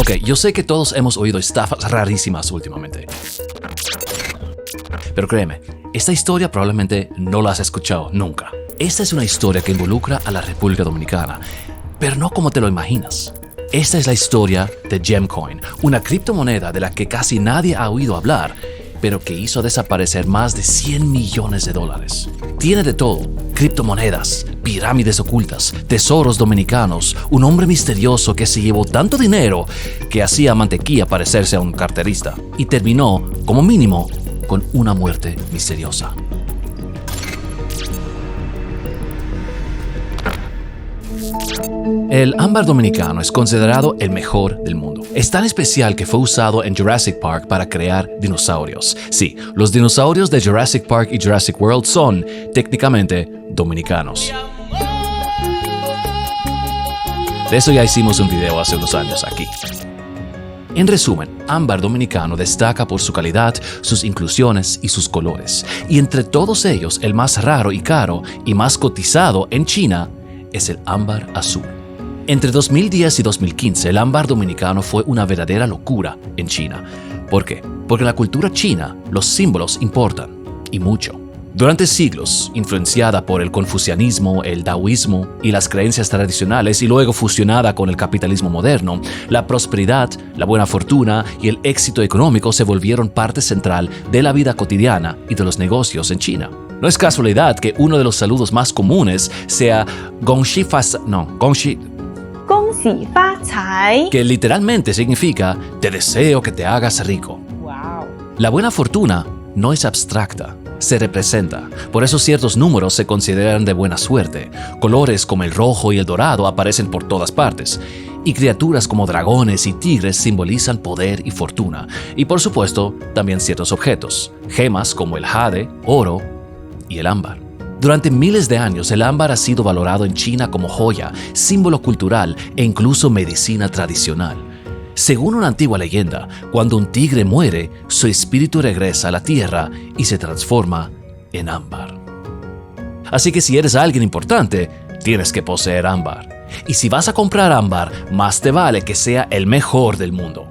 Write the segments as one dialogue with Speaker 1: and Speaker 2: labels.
Speaker 1: Ok, yo sé que todos hemos oído estafas rarísimas últimamente. Pero créeme, esta historia probablemente no la has escuchado nunca. Esta es una historia que involucra a la República Dominicana, pero no como te lo imaginas. Esta es la historia de Gemcoin, una criptomoneda de la que casi nadie ha oído hablar, pero que hizo desaparecer más de 100 millones de dólares. Tiene de todo: criptomonedas, pirámides ocultas, tesoros dominicanos, un hombre misterioso que se llevó tanto dinero que hacía mantequilla parecerse a un carterista y terminó, como mínimo, con una muerte misteriosa. El ámbar dominicano es considerado el mejor del mundo. Es tan especial que fue usado en Jurassic Park para crear dinosaurios. Sí, los dinosaurios de Jurassic Park y Jurassic World son, técnicamente, dominicanos. De eso ya hicimos un video hace unos años aquí. En resumen, ámbar dominicano destaca por su calidad, sus inclusiones y sus colores. Y entre todos ellos, el más raro y caro y más cotizado en China es el ámbar azul. Entre 2010 y 2015, el ámbar dominicano fue una verdadera locura en China. ¿Por qué? Porque en la cultura china, los símbolos importan, y mucho. Durante siglos, influenciada por el confucianismo, el taoísmo y las creencias tradicionales y luego fusionada con el capitalismo moderno, la prosperidad, la buena fortuna y el éxito económico se volvieron parte central de la vida cotidiana y de los negocios en China. No es casualidad que uno de los saludos más comunes sea Gongxi Fa Cai, que literalmente significa te deseo que te hagas rico.
Speaker 2: Wow.
Speaker 1: La buena fortuna no es abstracta, se representa. Por eso ciertos números se consideran de buena suerte. Colores como el rojo y el dorado aparecen por todas partes. Y criaturas como dragones y tigres simbolizan poder y fortuna. Y por supuesto, también ciertos objetos. Gemas como el jade, oro y el ámbar. Durante miles de años, el ámbar ha sido valorado en China como joya, símbolo cultural e incluso medicina tradicional. Según una antigua leyenda, cuando un tigre muere, su espíritu regresa a la tierra y se transforma en ámbar. Así que si eres alguien importante, tienes que poseer ámbar. Y si vas a comprar ámbar, más te vale que sea el mejor del mundo,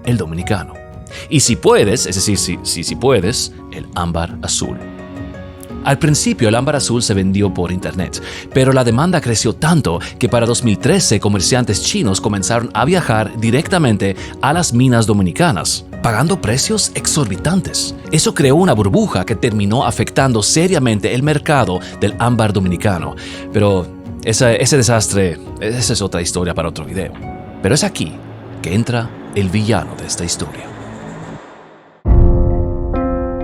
Speaker 1: el dominicano. Y si puedes, es decir, si puedes, el ámbar azul. Al principio el ámbar azul se vendió por internet, pero la demanda creció tanto que para 2013 comerciantes chinos comenzaron a viajar directamente a las minas dominicanas, pagando precios exorbitantes. Eso creó una burbuja que terminó afectando seriamente el mercado del ámbar dominicano. Pero ese desastre, esa es otra historia para otro video. Pero es aquí que entra el villano de esta historia.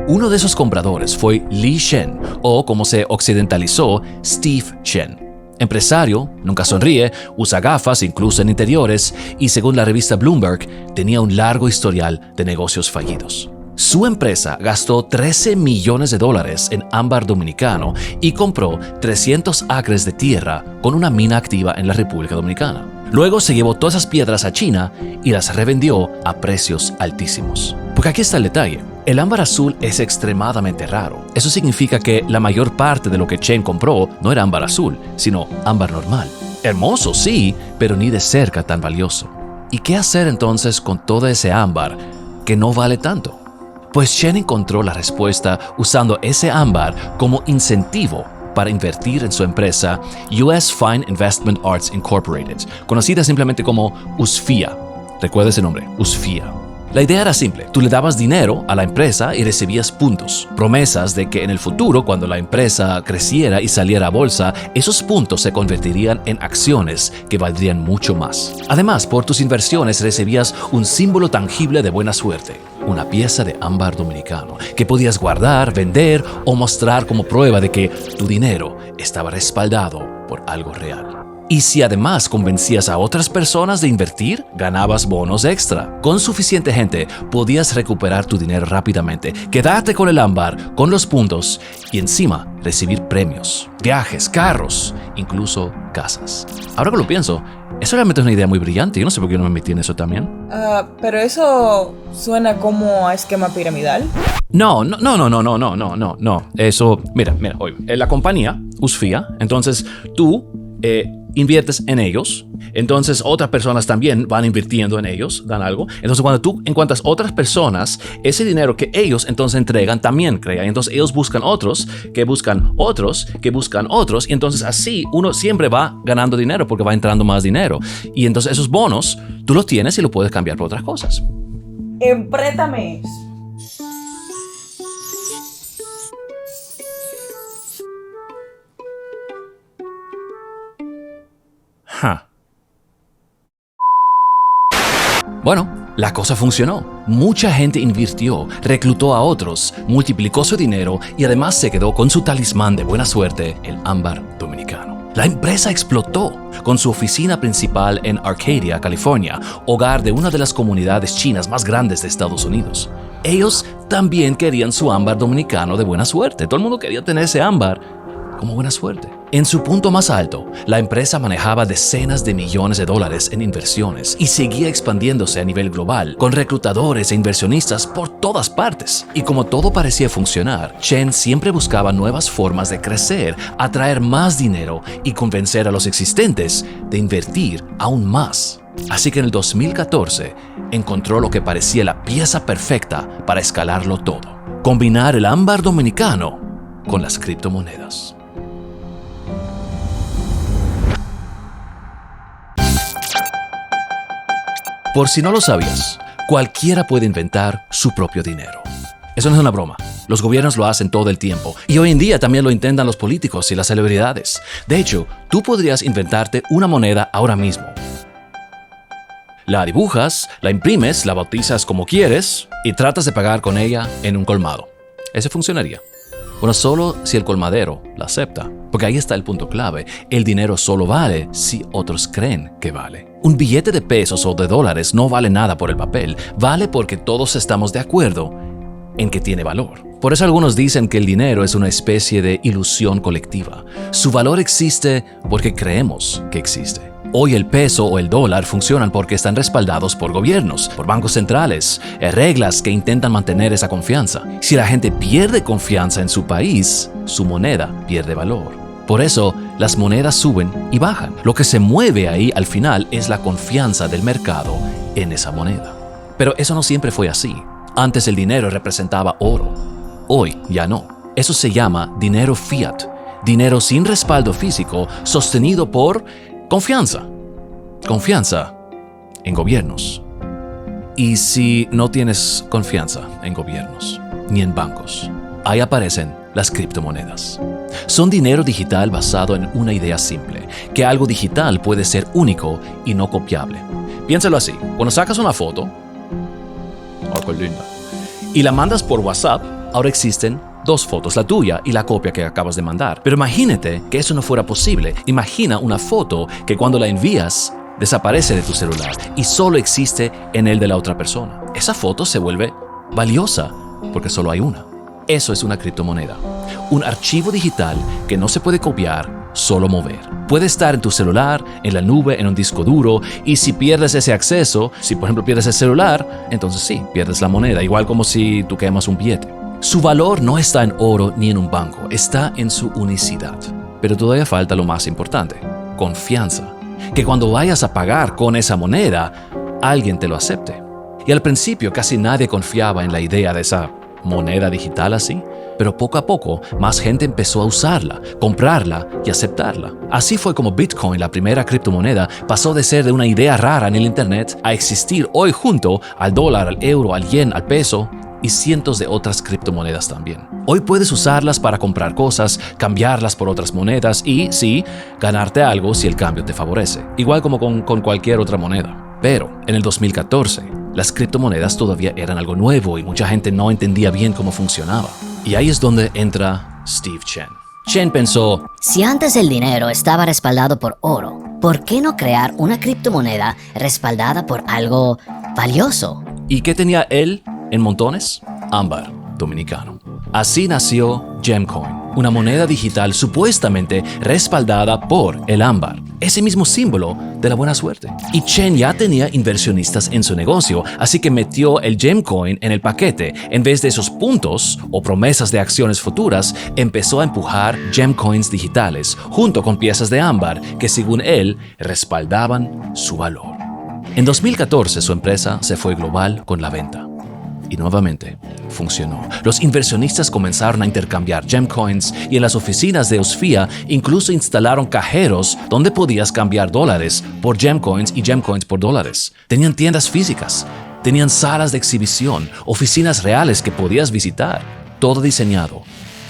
Speaker 1: Uno de esos compradores fue Li Shen, o como se occidentalizó, Steve Chen. Empresario, nunca sonríe, usa gafas incluso en interiores y según la revista Bloomberg, tenía un largo historial de negocios fallidos. Su empresa gastó 13 millones de dólares en ámbar dominicano y compró 300 acres de tierra con una mina activa en la República Dominicana. Luego se llevó todas esas piedras a China y las revendió a precios altísimos. Porque aquí está el detalle. El ámbar azul es extremadamente raro. Eso significa que la mayor parte de lo que Chen compró no era ámbar azul, sino ámbar normal. Hermoso, sí, pero ni de cerca tan valioso. ¿Y qué hacer entonces con todo ese ámbar que no vale tanto? Pues Chen encontró la respuesta usando ese ámbar como incentivo para invertir en su empresa US Fine Investment Arts Incorporated, conocida simplemente como USFIA. Recuerda ese nombre, USFIA. La idea era simple, tú le dabas dinero a la empresa y recibías puntos, promesas de que en el futuro, cuando la empresa creciera y saliera a bolsa, esos puntos se convertirían en acciones que valdrían mucho más. Además, por tus inversiones recibías un símbolo tangible de buena suerte, una pieza de ámbar dominicano, que podías guardar, vender o mostrar como prueba de que tu dinero estaba respaldado por algo real. Y si además convencías a otras personas de invertir, ganabas bonos extra. Con suficiente gente, podías recuperar tu dinero rápidamente, quedarte con el ámbar, con los puntos y encima recibir premios, viajes, carros, incluso casas. Ahora que lo pienso, eso realmente es una idea muy brillante. Yo no sé por qué no me metí en eso también.
Speaker 2: Pero eso suena como a esquema piramidal.
Speaker 1: No. Eso, mira, oye, la compañía, USFIA, entonces tú inviertes en ellos, entonces otras personas también van invirtiendo en ellos, dan algo. Entonces cuando tú encuentras otras personas, ese dinero que ellos entonces entregan también crea. Entonces ellos buscan otros, que buscan otros, que buscan otros. Y entonces así uno siempre va ganando dinero porque va entrando más dinero. Y entonces esos bonos tú los tienes y los puedes cambiar por otras cosas.
Speaker 2: Empréstame eso.
Speaker 1: Bueno, la cosa funcionó. Mucha gente invirtió, reclutó a otros, multiplicó su dinero y además se quedó con su talismán de buena suerte, el ámbar dominicano. La empresa explotó con su oficina principal en Arcadia, California, hogar de una de las comunidades chinas más grandes de Estados Unidos. Ellos también querían su ámbar dominicano de buena suerte. Todo el mundo quería tener ese ámbar como buena suerte. En su punto más alto, la empresa manejaba decenas de millones de dólares en inversiones y seguía expandiéndose a nivel global, con reclutadores e inversionistas por todas partes. Y como todo parecía funcionar, Chen siempre buscaba nuevas formas de crecer, atraer más dinero y convencer a los existentes de invertir aún más. Así que en el 2014 encontró lo que parecía la pieza perfecta para escalarlo todo: combinar el ámbar dominicano con las criptomonedas. Por si no lo sabías, cualquiera puede inventar su propio dinero. Eso no es una broma. Los gobiernos lo hacen todo el tiempo. Y hoy en día también lo intentan los políticos y las celebridades. De hecho, tú podrías inventarte una moneda ahora mismo. La dibujas, la imprimes, la bautizas como quieres y tratas de pagar con ella en un colmado. Eso funcionaría. Bueno, solo si el colmadero la acepta. Porque ahí está el punto clave. El dinero solo vale si otros creen que vale. Un billete de pesos o de dólares no vale nada por el papel. Vale porque todos estamos de acuerdo en que tiene valor. Por eso algunos dicen que el dinero es una especie de ilusión colectiva. Su valor existe porque creemos que existe. Hoy el peso o el dólar funcionan porque están respaldados por gobiernos, por bancos centrales, reglas que intentan mantener esa confianza. Si la gente pierde confianza en su país, su moneda pierde valor. Por eso, las monedas suben y bajan. Lo que se mueve ahí al final es la confianza del mercado en esa moneda. Pero eso no siempre fue así. Antes el dinero representaba oro. Hoy ya no. Eso se llama dinero fiat. Dinero sin respaldo físico sostenido por confianza. Confianza en gobiernos. Y si no tienes confianza en gobiernos ni en bancos, ahí aparecen las criptomonedas. Son dinero digital basado en una idea simple, que algo digital puede ser único y no copiable. Piénsalo así, cuando sacas una foto, ¡oh, qué linda!, y la mandas por WhatsApp, ahora existen dos fotos, la tuya y la copia que acabas de mandar. Pero imagínate que eso no fuera posible. Imagina una foto que cuando la envías, desaparece de tu celular y solo existe en el de la otra persona. Esa foto se vuelve valiosa porque solo hay una. Eso es una criptomoneda. Un archivo digital que no se puede copiar, solo mover. Puede estar en tu celular, en la nube, en un disco duro, y si pierdes ese acceso, si por ejemplo pierdes el celular, entonces sí, pierdes la moneda, igual como si tú quemas un billete. Su valor no está en oro ni en un banco, está en su unicidad. Pero todavía falta lo más importante: confianza. Que cuando vayas a pagar con esa moneda, alguien te lo acepte. Y al principio casi nadie confiaba en la idea de esa moneda digital así, pero poco a poco más gente empezó a usarla, comprarla y aceptarla. Así fue como Bitcoin, la primera criptomoneda, pasó de ser de una idea rara en el internet a existir hoy junto al dólar, al euro, al yen, al peso y cientos de otras criptomonedas también. Hoy puedes usarlas para comprar cosas, cambiarlas por otras monedas y, sí, ganarte algo si el cambio te favorece, igual como con cualquier otra moneda. Pero en el 2014, las criptomonedas todavía eran algo nuevo y mucha gente no entendía bien cómo funcionaba. Y ahí es donde entra Steve Chen. Chen pensó:
Speaker 3: si antes el dinero estaba respaldado por oro, ¿por qué no crear una criptomoneda respaldada por algo valioso?
Speaker 1: ¿Y qué tenía él en montones? Ámbar dominicano. Así nació Gemcoin, una moneda digital supuestamente respaldada por el ámbar, ese mismo símbolo de la buena suerte. Y Chen ya tenía inversionistas en su negocio, así que metió el Gemcoin en el paquete. En vez de esos puntos o promesas de acciones futuras, empezó a empujar Gemcoins digitales junto con piezas de ámbar que, según él, respaldaban su valor. En 2014 su empresa se fue global con la venta. Y nuevamente, funcionó. Los inversionistas comenzaron a intercambiar Gemcoins y en las oficinas de OSFIA incluso instalaron cajeros donde podías cambiar dólares por Gemcoins y Gemcoins por dólares. Tenían tiendas físicas, tenían salas de exhibición, oficinas reales que podías visitar, todo diseñado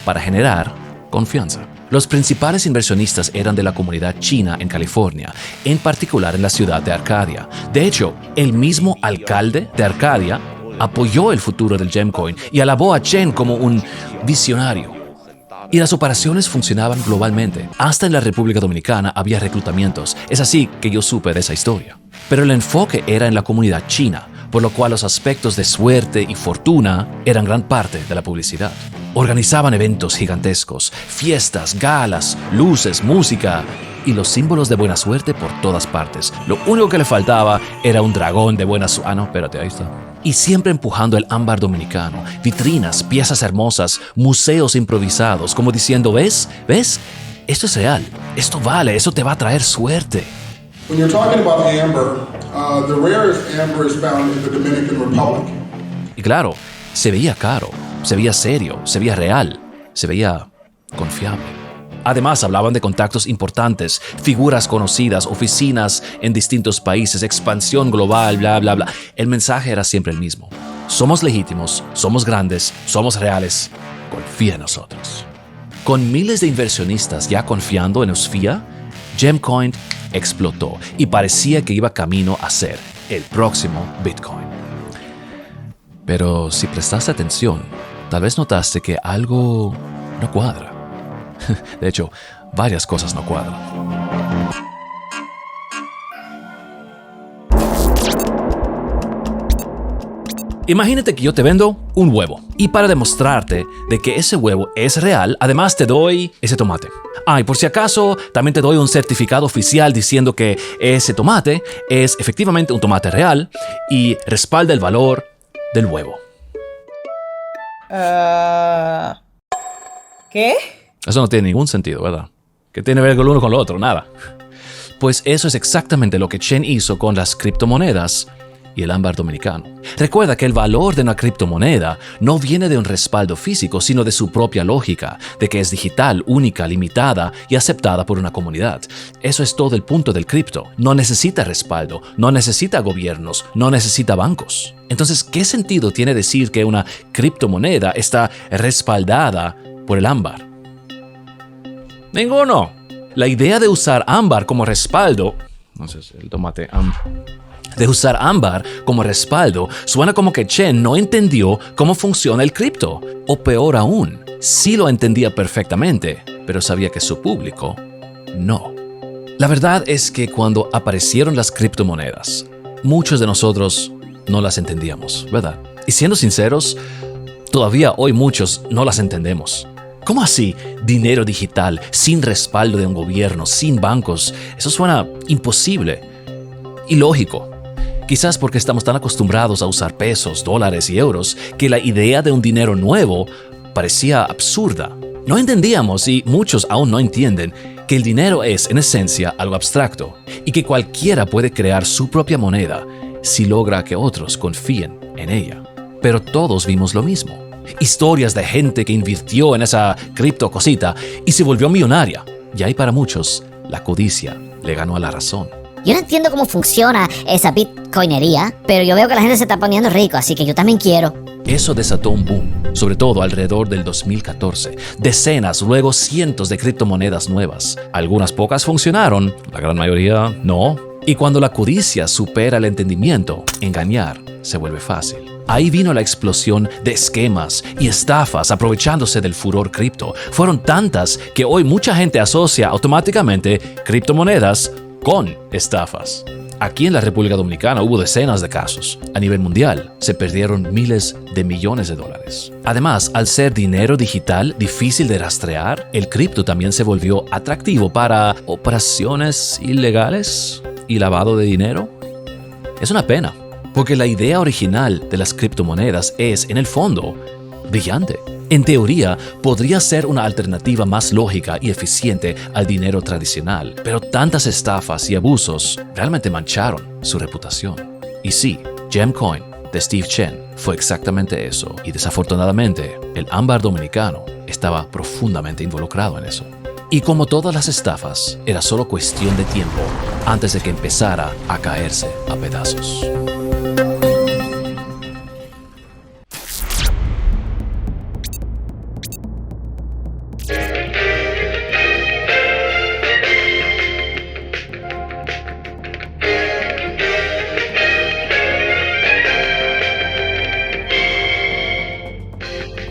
Speaker 1: para generar confianza. Los principales inversionistas eran de la comunidad china en California, en particular en la ciudad de Arcadia. De hecho, el mismo alcalde de Arcadia apoyó el futuro del Gemcoin y alabó a Chen como un visionario. Y las operaciones funcionaban globalmente. Hasta en la República Dominicana había reclutamientos. Es así que yo supe de esa historia. Pero el enfoque era en la comunidad china, por lo cual los aspectos de suerte y fortuna eran gran parte de la publicidad. Organizaban eventos gigantescos, fiestas, galas, luces, música y los símbolos de buena suerte por todas partes. Lo único que le faltaba era un dragón de buena suerte. Ah, no, espérate, ahí está. Y siempre empujando el ámbar dominicano, vitrinas, piezas hermosas, museos improvisados, como diciendo, ¿ves? ¿Ves? Esto es real, esto vale, eso te va a traer suerte.
Speaker 4: When you're talking about amber, the rarest amber is found in the Dominican Republic.
Speaker 1: Y claro, se veía caro, se veía serio, se veía real, se veía confiable. Además, hablaban de contactos importantes, figuras conocidas, oficinas en distintos países, expansión global, bla, bla, bla. El mensaje era siempre el mismo. Somos legítimos, somos grandes, somos reales. Confía en nosotros. Con miles de inversionistas ya confiando en OSFIA, Gemcoin explotó y parecía que iba camino a ser el próximo Bitcoin. Pero si prestaste atención, tal vez notaste que algo no cuadra. De hecho, varias cosas no cuadran. Imagínate que yo te vendo un huevo y para demostrarte de que ese huevo es real, además te doy ese tomate. Ah, y por si acaso, también te doy un certificado oficial diciendo que ese tomate es efectivamente un tomate real y respalda el valor del huevo.
Speaker 2: ¿Qué?
Speaker 1: Eso no tiene ningún sentido, ¿verdad? ¿Qué tiene que ver con lo uno con lo otro? Nada. Pues eso es exactamente lo que Chen hizo con las criptomonedas y el ámbar dominicano. Recuerda que el valor de una criptomoneda no viene de un respaldo físico, sino de su propia lógica, de que es digital, única, limitada y aceptada por una comunidad. Eso es todo el punto del cripto. No necesita respaldo, no necesita gobiernos, no necesita bancos. Entonces, ¿qué sentido tiene decir que una criptomoneda está respaldada por el ámbar? Ninguno. La idea de usar ámbar como respaldo, no sé si el tomate de usar ámbar como respaldo suena como que Chen no entendió cómo funciona el cripto. O peor aún, sí lo entendía perfectamente, pero sabía que su público no. La verdad es que cuando aparecieron las criptomonedas, muchos de nosotros no las entendíamos, ¿verdad? Y siendo sinceros, todavía hoy muchos no las entendemos. ¿Cómo así? Dinero digital, sin respaldo de un gobierno, sin bancos. Eso suena imposible. Ilógico. Quizás porque estamos tan acostumbrados a usar pesos, dólares y euros que la idea de un dinero nuevo parecía absurda. No entendíamos, y muchos aún no entienden, que el dinero es, en esencia, algo abstracto y que cualquiera puede crear su propia moneda si logra que otros confíen en ella. Pero todos vimos lo mismo. Historias de gente que invirtió en esa cripto cosita y se volvió millonaria. Y ahí para muchos, la codicia le ganó a la razón.
Speaker 3: Yo no entiendo cómo funciona esa bitcoinería, pero yo veo que la gente se está poniendo rico, así que yo también quiero.
Speaker 1: Eso desató un boom, sobre todo alrededor del 2014. Decenas, luego cientos de criptomonedas nuevas. Algunas pocas funcionaron, la gran mayoría no. Y cuando la codicia supera el entendimiento, engañar se vuelve fácil. Ahí vino la explosión de esquemas y estafas aprovechándose del furor cripto. Fueron tantas que hoy mucha gente asocia automáticamente criptomonedas con estafas. Aquí en la República Dominicana hubo decenas de casos. A nivel mundial, se perdieron miles de millones de dólares. Además, al ser dinero digital difícil de rastrear, el cripto también se volvió atractivo para operaciones ilegales y lavado de dinero. Es una pena, porque la idea original de las criptomonedas es, en el fondo, brillante. En teoría, podría ser una alternativa más lógica y eficiente al dinero tradicional, pero tantas estafas y abusos realmente mancharon su reputación. Y sí, Gemcoin de Steve Chen fue exactamente eso, y desafortunadamente, el ámbar dominicano estaba profundamente involucrado en eso. Y como todas las estafas, era solo cuestión de tiempo antes de que empezara a caerse a pedazos.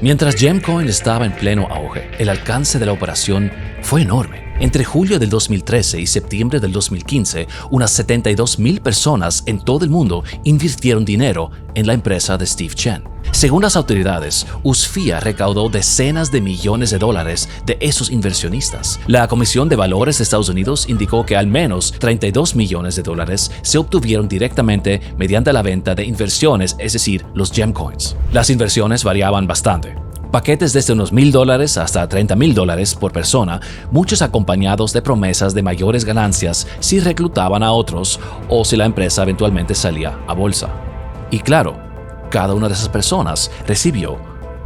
Speaker 1: Mientras Gemcoin estaba en pleno auge, el alcance de la operación fue enorme. Entre julio del 2013 y septiembre del 2015, unas 72,000 personas en todo el mundo invirtieron dinero en la empresa de Steve Chen. Según las autoridades, USFIA recaudó decenas de millones de dólares de esos inversionistas. La Comisión de Valores de Estados Unidos indicó que al menos 32 millones de dólares se obtuvieron directamente mediante la venta de inversiones, es decir, los Gemcoins. Las inversiones variaban bastante. Paquetes desde unos $1,000 hasta $30,000 por persona, muchos acompañados de promesas de mayores ganancias si reclutaban a otros o si la empresa eventualmente salía a bolsa. Y claro, cada una de esas personas recibió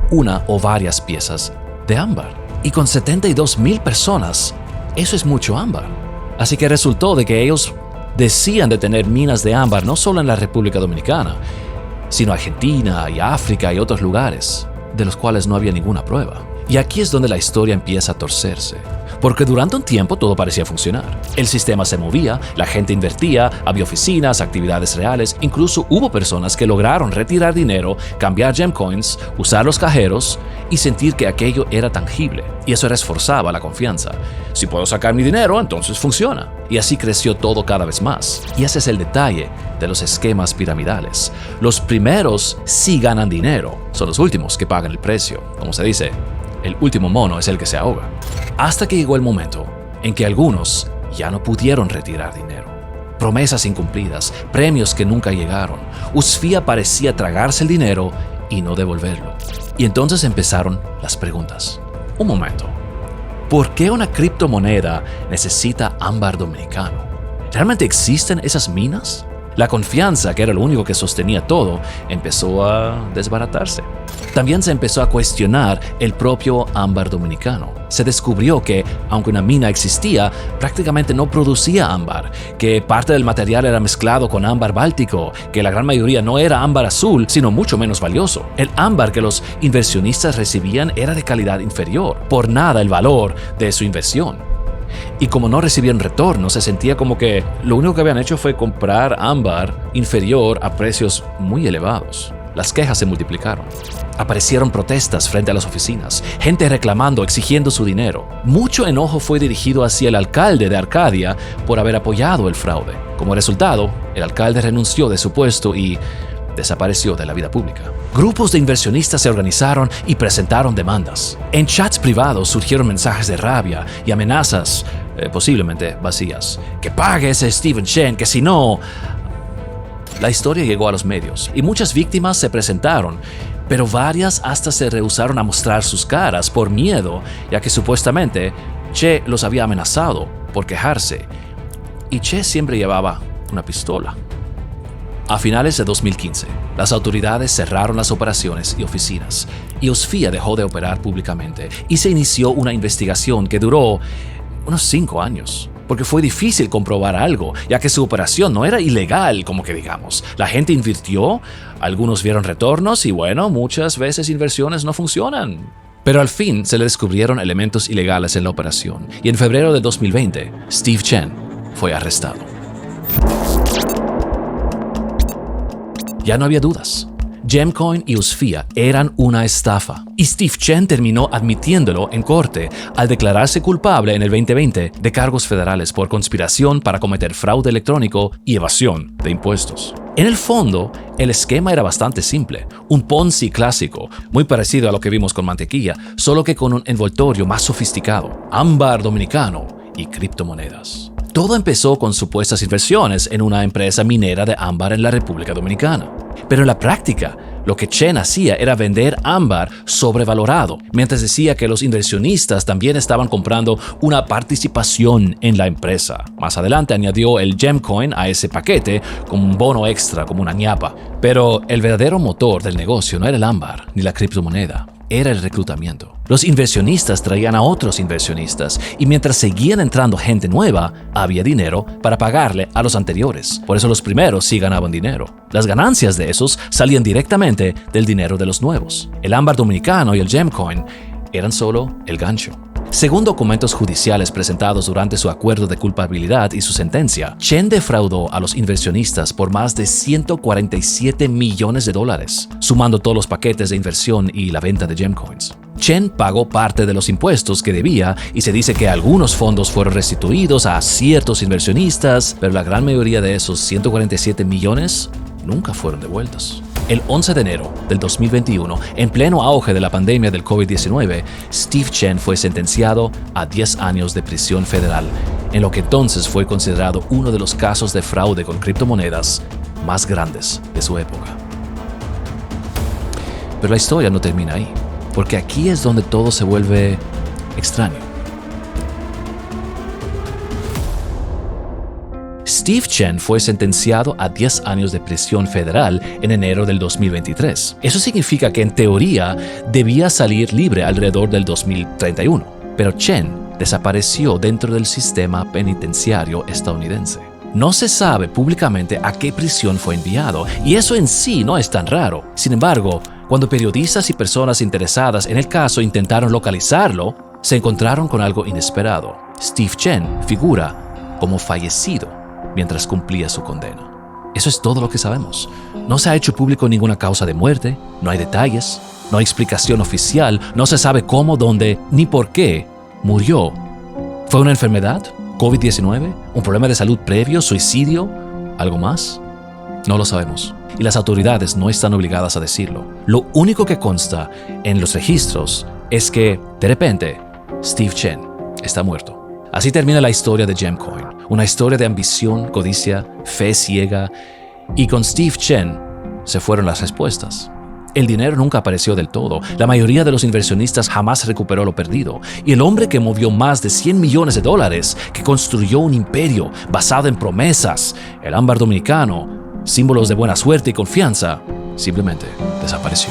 Speaker 1: una o varias piezas de ámbar. Y con 72,000 personas, eso es mucho ámbar. Así que resultó de que ellos decían de tener minas de ámbar no solo en la República Dominicana, sino Argentina y África y otros lugares, de los cuales no había ninguna prueba. Y aquí es donde la historia empieza a torcerse, porque durante un tiempo todo parecía funcionar. El sistema se movía, la gente invertía, había oficinas, actividades reales, incluso hubo personas que lograron retirar dinero, cambiar Gemcoins, usar los cajeros y sentir que aquello era tangible. Y eso reforzaba la confianza. Si puedo sacar mi dinero, entonces funciona. Y así creció todo cada vez más. Y ese es el detalle de los esquemas piramidales. Los primeros sí ganan dinero, son los últimos que pagan el precio. Como se dice, el último mono es el que se ahoga. Hasta que llegó el momento en que algunos ya no pudieron retirar dinero. Promesas incumplidas, premios que nunca llegaron. USFIA parecía tragarse el dinero y no devolverlo. Y entonces empezaron las preguntas. Un momento. ¿Por qué una criptomoneda necesita ámbar dominicano? ¿Realmente existen esas minas? La confianza, que era lo único que sostenía todo, empezó a desbaratarse. También se empezó a cuestionar el propio ámbar dominicano. Se descubrió que, aunque una mina existía, prácticamente no producía ámbar, que parte del material era mezclado con ámbar báltico, que la gran mayoría no era ámbar azul, sino mucho menos valioso. El ámbar que los inversionistas recibían era de calidad inferior, por nada el valor de su inversión. Y como no recibían retorno, se sentía como que lo único que habían hecho fue comprar ámbar inferior a precios muy elevados. Las quejas se multiplicaron. Aparecieron protestas frente a las oficinas, gente reclamando, exigiendo su dinero. Mucho enojo fue dirigido hacia el alcalde de Arcadia por haber apoyado el fraude. Como resultado, el alcalde renunció de su puesto y desapareció de la vida pública. Grupos de inversionistas se organizaron y presentaron demandas. En chats privados surgieron mensajes de rabia y amenazas, posiblemente vacías. Que pague ese Steve Chen, que si no... La historia llegó a los medios y muchas víctimas se presentaron, pero varias hasta se rehusaron a mostrar sus caras por miedo, ya que supuestamente Che los había amenazado por quejarse. Y Che siempre llevaba una pistola. A finales de 2015, las autoridades cerraron las operaciones y oficinas, y USFIA dejó de operar públicamente, y se inició una investigación que duró unos 5 años, porque fue difícil comprobar algo, ya que su operación no era ilegal, como que digamos. La gente invirtió, algunos vieron retornos, y bueno, muchas veces inversiones no funcionan. Pero al fin se le descubrieron elementos ilegales en la operación, y en febrero de 2020, Steve Chen fue arrestado. Ya no había dudas. Gemcoin y USFIA eran una estafa, y Steve Chen terminó admitiéndolo en corte al declararse culpable en el 2020 de cargos federales por conspiración para cometer fraude electrónico y evasión de impuestos. En el fondo, el esquema era bastante simple, un Ponzi clásico, muy parecido a lo que vimos con mantequilla, solo que con un envoltorio más sofisticado, ámbar dominicano y criptomonedas. Todo empezó con supuestas inversiones en una empresa minera de ámbar en la República Dominicana. Pero en la práctica, lo que Chen hacía era vender ámbar sobrevalorado, mientras decía que los inversionistas también estaban comprando una participación en la empresa. Más adelante añadió el Gemcoin a ese paquete como un bono extra, como una ñapa. Pero el verdadero motor del negocio no era el ámbar ni la criptomoneda. Era el reclutamiento. Los inversionistas traían a otros inversionistas y mientras seguían entrando gente nueva, había dinero para pagarle a los anteriores. Por eso los primeros sí ganaban dinero. Las ganancias de esos salían directamente del dinero de los nuevos. El ámbar dominicano y el Gemcoin eran solo el gancho. Según documentos judiciales presentados durante su acuerdo de culpabilidad y su sentencia, Chen defraudó a los inversionistas por más de $147 millones, sumando todos los paquetes de inversión y la venta de Gemcoins. Chen pagó parte de los impuestos que debía y se dice que algunos fondos fueron restituidos a ciertos inversionistas, pero la gran mayoría de esos 147 millones nunca fueron devueltos. El 11 de enero del 2021, en pleno auge de la pandemia del COVID-19, Steve Chen fue sentenciado a 10 años de prisión federal, en lo que entonces fue considerado uno de los casos de fraude con criptomonedas más grandes de su época. Pero la historia no termina ahí, porque aquí es donde todo se vuelve extraño. Steve Chen fue sentenciado a 10 años de prisión federal en enero del 2023. Eso significa que en teoría debía salir libre alrededor del 2031, pero Chen desapareció dentro del sistema penitenciario estadounidense. No se sabe públicamente a qué prisión fue enviado, y eso en sí no es tan raro. Sin embargo, cuando periodistas y personas interesadas en el caso intentaron localizarlo, se encontraron con algo inesperado. Steve Chen figura como fallecido mientras cumplía su condena. Eso es todo lo que sabemos. No se ha hecho público ninguna causa de muerte, no hay detalles, no hay explicación oficial, no se sabe cómo, dónde, ni por qué murió. ¿Fue una enfermedad? ¿COVID-19? ¿Un problema de salud previo? ¿Suicidio? ¿Algo más? No lo sabemos. Y las autoridades no están obligadas a decirlo. Lo único que consta en los registros es que, de repente, Steve Chen está muerto. Así termina la historia de Gemcoin, una historia de ambición, codicia, fe ciega, y con Steve Chen se fueron las respuestas. El dinero nunca apareció del todo, la mayoría de los inversionistas jamás recuperó lo perdido, y el hombre que movió más de $100 millones, que construyó un imperio basado en promesas, el ámbar dominicano, símbolos de buena suerte y confianza, simplemente desapareció.